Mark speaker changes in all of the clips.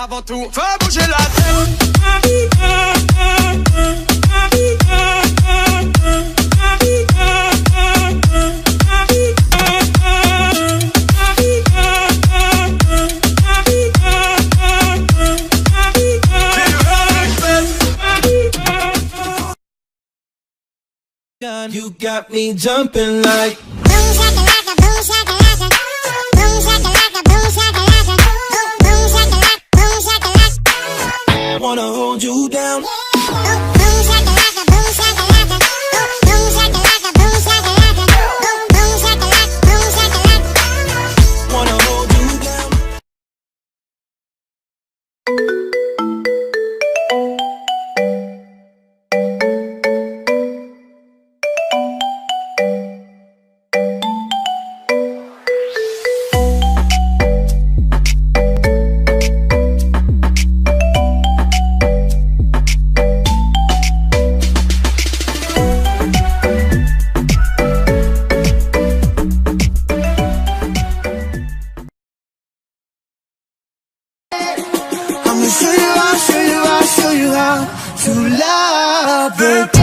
Speaker 1: avant tout, fais bouger la tête.
Speaker 2: You got me jumping like
Speaker 3: boom shakalaka, boom shakalaka, boom shakalaka, boom shakalaka, boom shakalaka, boom shakalaka.
Speaker 2: wanna hold you down.
Speaker 3: Boom shakalaka, boom shakalaka, boom shakalaka, boom shakalaka, boom shakalaka, boom shakalaka.
Speaker 2: Wanna hold you down. I'ma show you how, show you how, show you how to love it.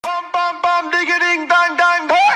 Speaker 1: Bam bam bam, digga ding dang dang, boy.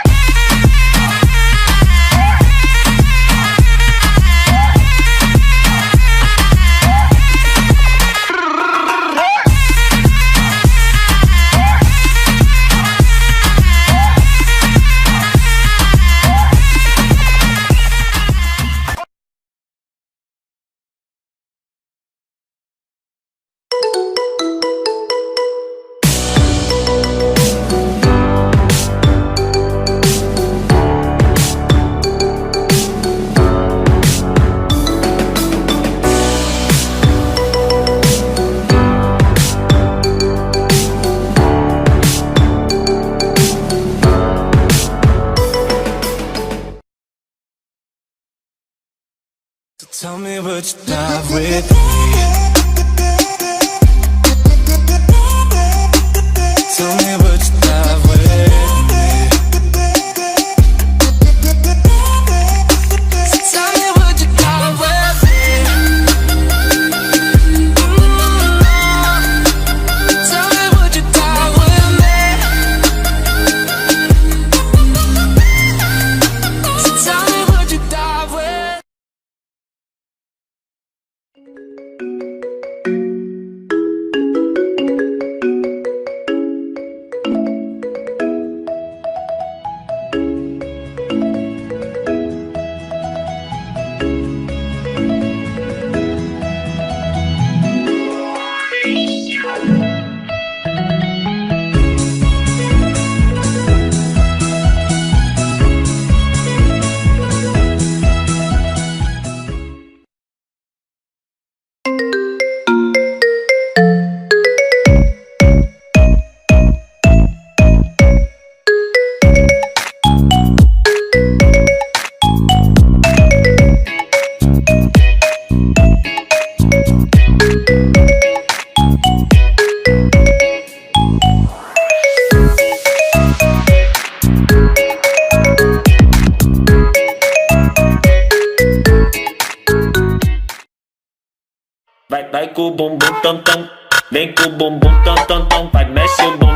Speaker 2: Tell me what you dive with. Tell me what you dive with. Tell me what you dive with. Tell me what you dive with me. Tell me what you dive with.
Speaker 4: Vai com o bumbum tam tam, vem com o bumbum tam tam tam, vai mexe o bumbum.